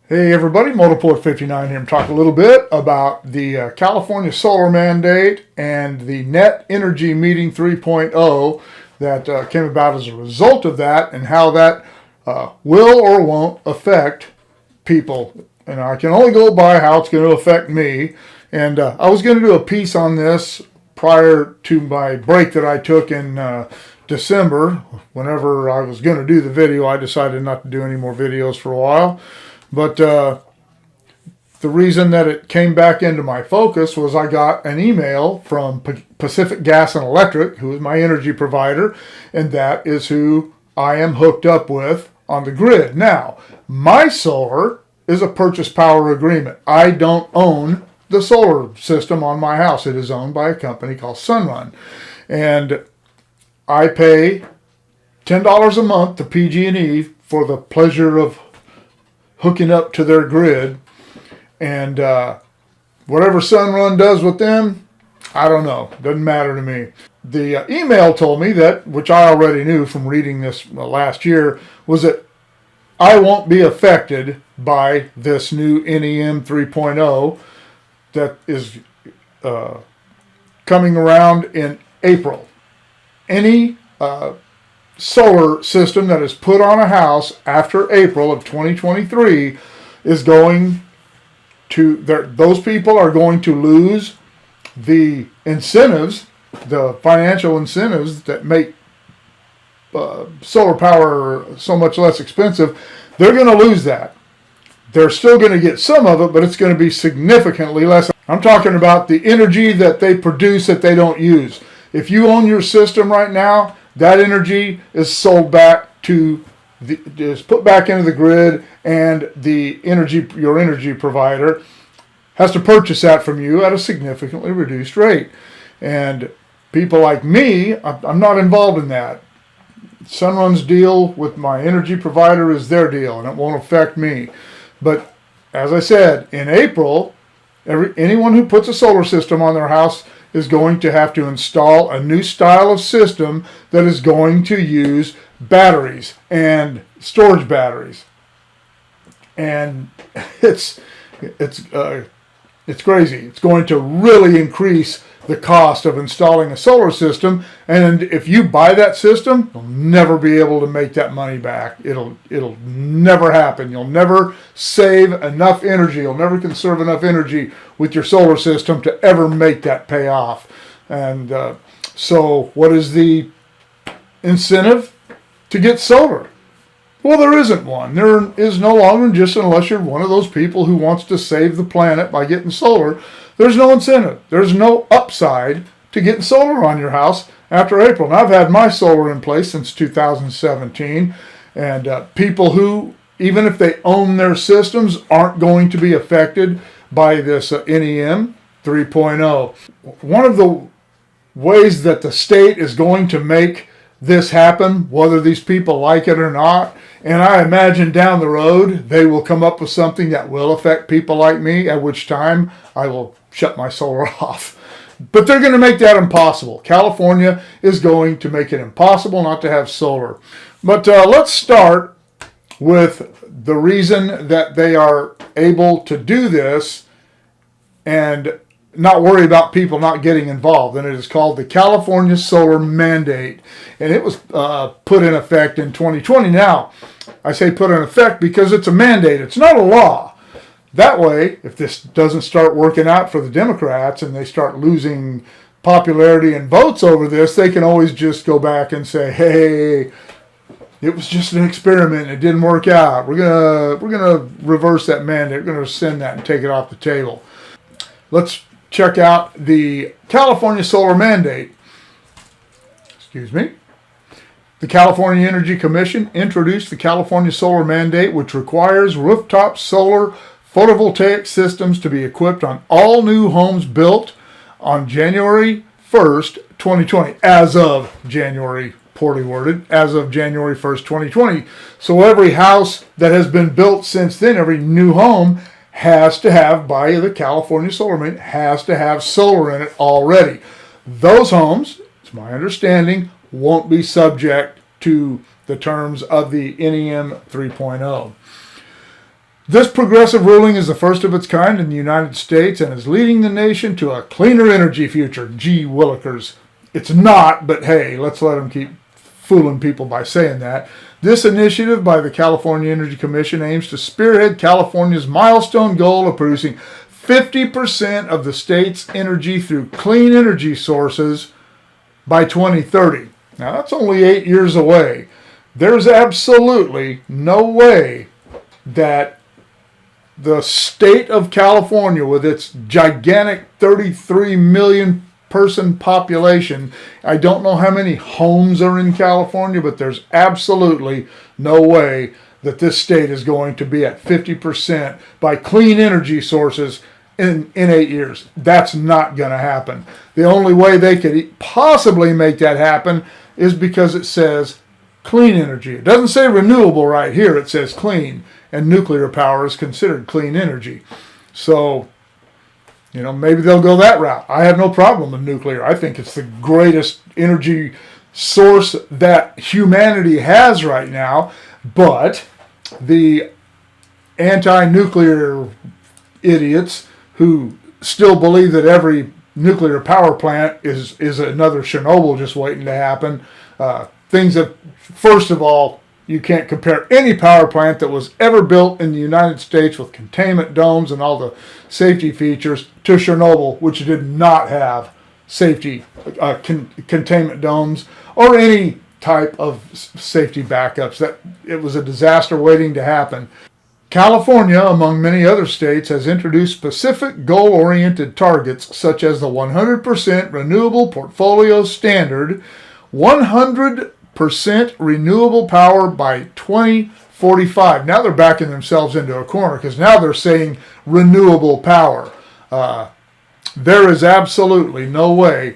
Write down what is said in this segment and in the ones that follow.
Hey everybody, Multiport59 here. I'm talking a little bit about the California solar mandate and the Net Energy Meeting 3.0 that came about as a result of that, and how that will or won't affect people. And I can only go by how it's going to affect me. And I was going to do a piece on this prior to my break that I took in December. Whenever I was going to do the video, I decided not to do any more videos for a while. But the reason that it came back into my focus was I got an email from Pacific Gas and Electric, who is my energy provider, and that is who I am hooked up with on the grid. Now, my solar is a purchase power agreement. I don't own the solar system on my house. It is owned by a company called Sunrun. And I pay $10 a month to PG&E for the pleasure of hooking up to their grid, and whatever Sunrun does with them, I don't know. Doesn't matter to me. The email told me that, which I already knew from reading this last year, was that I won't be affected by this new NEM 3.0 that is coming around in April. Any solar system that is put on a house after April of 2023 is going to, those people are going to lose the incentives, the financial incentives that make solar power so much less expensive. They're going to lose that. They're still going to get some of it, but it's going to be significantly less. I'm talking about the energy that they produce that they don't use. If you own your system right now, that energy is sold back to is put back into the grid, and your energy provider has to purchase that from you at a significantly reduced rate. And people like me, I'm not involved in that. Sunrun's deal with my energy provider is their deal, and it won't affect me. But as I said, in April, anyone who puts a solar system on their house is going to have to install a new style of system that is going to use batteries and storage batteries. And it's crazy. It's going to really increase the cost of installing a solar system, and if you buy that system, you'll never be able to make that money back. It'll never happen. You'll never save enough energy. You'll never conserve enough energy with your solar system to ever make that pay off. And so what is the incentive to get solar? Well, there isn't one. There is no longer, just unless you're one of those people who wants to save the planet by getting solar. There's no incentive. There's no upside to getting solar on your house after April. And I've had my solar in place since 2017. And people who, even if they own their systems, aren't going to be affected by this NEM 3.0. One of the ways that the state is going to make this happen, whether these people like it or not, and I imagine down the road they will come up with something that will affect people like me, at which time I will shut my solar off. But they're going to make that impossible. California is going to make it impossible not to have solar. But let's start with the reason that they are able to do this and not worry about people not getting involved. And it is called the California Solar Mandate. And it was put in effect in 2020. Now, I say put in effect because it's a mandate. It's not a law. That way, if this doesn't start working out for the Democrats and they start losing popularity and votes over this, they can always just go back and say, hey, it was just an experiment. It didn't work out. We're gonna reverse that mandate. We're going to rescind that and take it off the table. Let's check out the California Solar Mandate. Excuse me. The California Energy Commission introduced the California Solar Mandate, which requires rooftop solar photovoltaic systems to be equipped on all new homes built on January 1st, 2020, as of January, poorly worded, as of January 1st, 2020. So every house that has been built since then, every new home, has to have, by the California Solar Mandate, has to have solar in it already. Those homes, it's my understanding, won't be subject to the terms of the NEM 3.0. This progressive ruling is the first of its kind in the United States and is leading the nation to a cleaner energy future. Gee willikers. It's not, but hey, let's let them keep fooling people by saying that. This initiative by the California Energy Commission aims to spearhead California's milestone goal of producing 50% of the state's energy through clean energy sources by 2030. Now, that's only 8 years away. There's absolutely no way that the state of California, with its gigantic 33 million person population, I don't know how many homes are in California, but there's absolutely no way that this state is going to be at 50% by clean energy sources in 8 years. That's not going to happen. The only way they could possibly make that happen is because it says clean energy. It doesn't say renewable right here, it says clean, and nuclear power is considered clean energy. So, maybe they'll go that route. I have no problem with nuclear. I think it's the greatest energy source that humanity has right now. But the anti-nuclear idiots who still believe that every nuclear power plant is another Chernobyl just waiting to happen, things that, first of all, you can't compare any power plant that was ever built in the United States with containment domes and all the safety features to Chernobyl, which did not have safety containment domes or any type of safety backups. That it was a disaster waiting to happen. California, among many other states, has introduced specific goal-oriented targets such as the 100% renewable portfolio standard, 100% renewable power by 2045. Now they're backing themselves into a corner because now they're saying renewable power. There is absolutely no way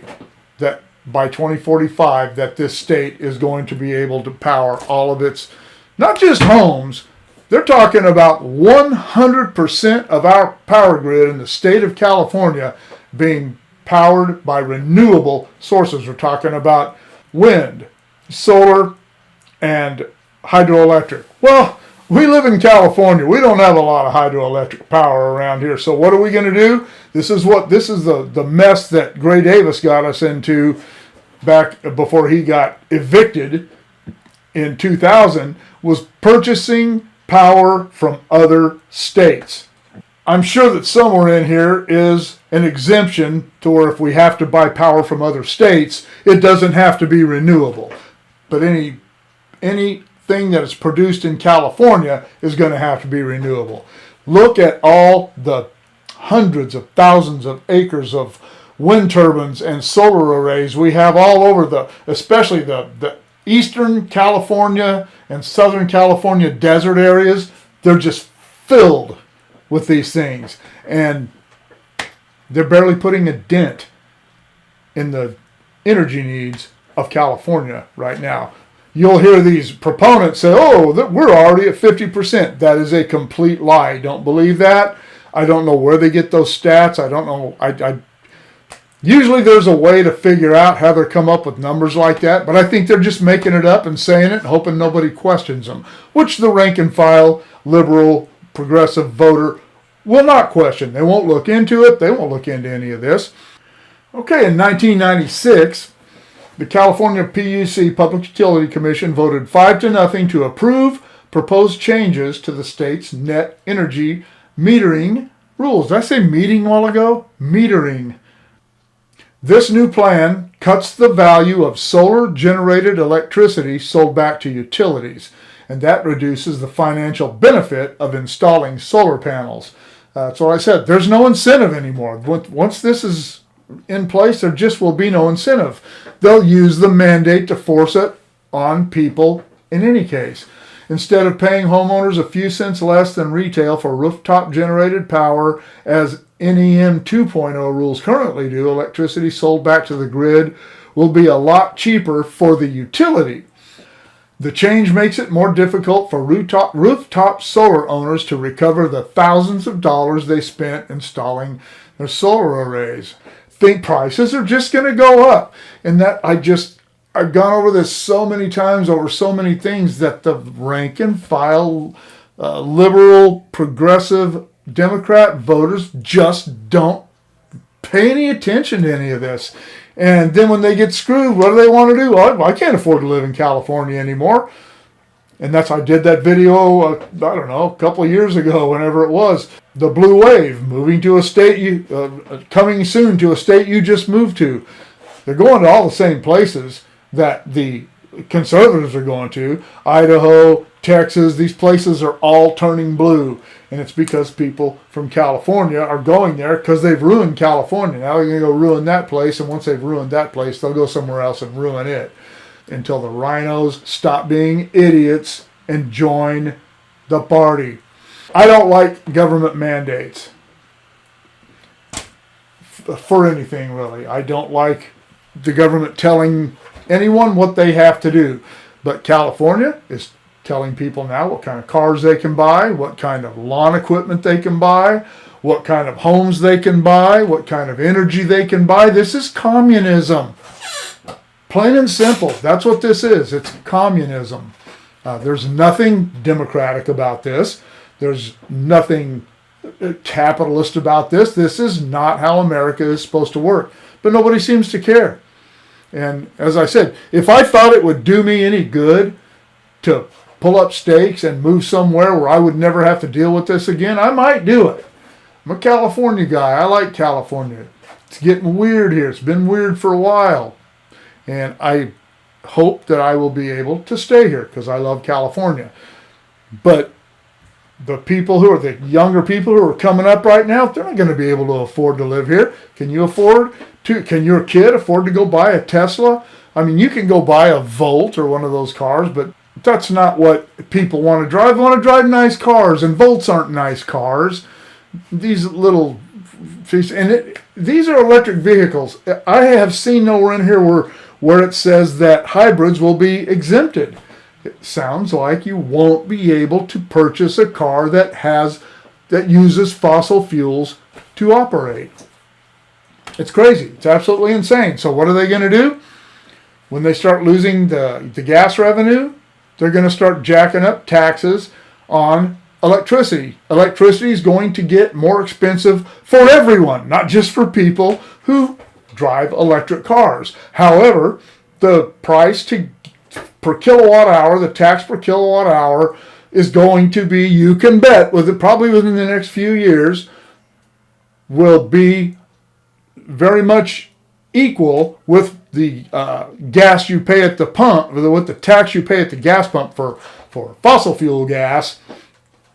that by 2045 that this state is going to be able to power all of its, not just homes, they're talking about 100% of our power grid in the state of California being powered by renewable sources. We're talking about wind, solar, and hydroelectric. Well, we live in California. We don't have a lot of hydroelectric power around here. So what are we going to do? This is the mess that Gray Davis got us into back before he got evicted in 2000, was purchasing power from other states. I'm sure that somewhere in here is an exemption to where if we have to buy power from other states, it doesn't have to be renewable. But anything that is produced in California is going to have to be renewable. Look at all the hundreds of thousands of acres of wind turbines and solar arrays we have all over especially the Eastern California and Southern California desert areas. They're just filled with these things, and they're barely putting a dent in the energy needs of California right now. You'll hear these proponents say, we're already at 50%. That is a complete lie. Don't believe that. I don't know where they get those stats. I don't know. Usually there's a way to figure out how they come up with numbers like that, but I think they're just making it up and saying it, hoping nobody questions them, which the rank and file, liberal, progressive voter will not question. They won't look into it. They won't look into any of this. Okay, in 1996, the California PUC, Public Utility Commission, voted 5-0 to approve proposed changes to the state's net energy metering rules. Did I say meeting a while ago? Metering. This new plan cuts the value of solar-generated electricity sold back to utilities, and that reduces the financial benefit of installing solar panels. That's what I said. There's no incentive anymore. Once this is in place, there just will be no incentive. They'll use the mandate to force it on people in any case. Instead of paying homeowners a few cents less than retail for rooftop-generated power, as NEM 2.0 rules currently do, electricity sold back to the grid will be a lot cheaper for the utility. The change makes it more difficult for rooftop solar owners to recover the thousands of dollars they spent installing their solar arrays. Think prices are just going to go up. And that I've gone over this so many times over so many things that the rank and file liberal, progressive Democrat voters just don't pay any attention to any of this. And then when they get screwed, what do they want to do? I can't afford to live in California anymore. And I did that video, I don't know, a couple of years ago, whenever it was. The blue wave, moving to a state, coming soon to a state you just moved to. They're going to all the same places that the conservatives are going to. Idaho, Texas, these places are all turning blue. And it's because people from California are going there because they've ruined California. Now they're going to go ruin that place. And once they've ruined that place, they'll go somewhere else and ruin it. Until the rhinos stop being idiots and join the party. I don't like government mandates for anything, really. I don't like the government telling anyone what they have to do. But California is telling people now what kind of cars they can buy, what kind of lawn equipment they can buy, what kind of homes they can buy, what kind of energy they can buy. This is communism. Plain and simple. That's what this is. It's communism. There's nothing democratic about this. There's nothing capitalist about this. This is not how America is supposed to work. But nobody seems to care. And as I said, if I thought it would do me any good to pull up stakes and move somewhere where I would never have to deal with this again, I might do it. I'm a California guy. I like California. It's getting weird here. It's been weird for a while. And I hope that I will be able to stay here because I love California. But the people who are the younger people who are coming up right now, they're not going to be able to afford to live here. Can your kid afford to go buy a Tesla? I mean, you can go buy a Volt or one of those cars, but that's not what people want to drive. They want to drive nice cars, and Volts aren't nice cars. These little, these are electric vehicles. I have seen nowhere in here where it says that hybrids will be exempted. It sounds like you won't be able to purchase a car that uses fossil fuels to operate. It's crazy. It's absolutely insane. So what are they going to do? When they start losing the gas revenue, they're going to start jacking up taxes on electricity. Electricity is going to get more expensive for everyone, not just for people who drive electric cars. However, the price per kilowatt hour, the tax per kilowatt hour, is going to be, you can bet, probably within the next few years, will be very much equal with the gas you pay at the pump, with the tax you pay at the gas pump for fossil fuel gas,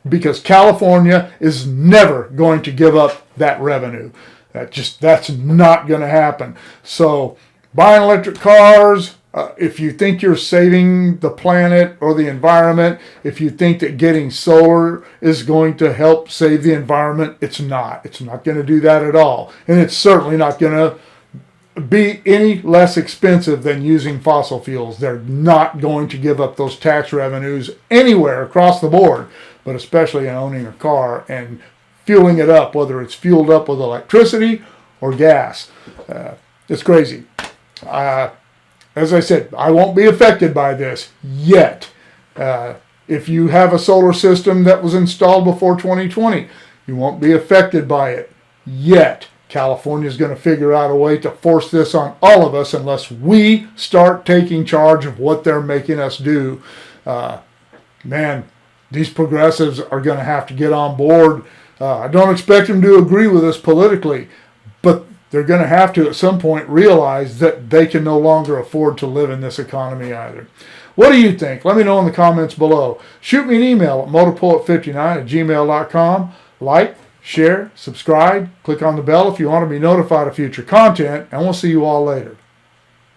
because California is never going to give up that revenue. That's not going to happen. So buying electric cars, if you think you're saving the planet or the environment, if you think that getting solar is going to help save the environment, it's not. It's not going to do that at all. And it's certainly not going to be any less expensive than using fossil fuels. They're not going to give up those tax revenues anywhere across the board, but especially in owning a car and fueling it up, whether it's fueled up with electricity or gas. It's crazy. As I said, I won't be affected by this yet. If you have a solar system that was installed before 2020, you won't be affected by it yet. California is going to figure out a way to force this on all of us unless we start taking charge of what they're making us do. Man, these progressives are going to have to get on board. I don't expect them to agree with us politically, but they're going to have to at some point realize that they can no longer afford to live in this economy either. What do you think? Let me know in the comments below. Shoot me an email at motorpoet59@gmail.com. Like, share, subscribe, click on the bell if you want to be notified of future content, and we'll see you all later.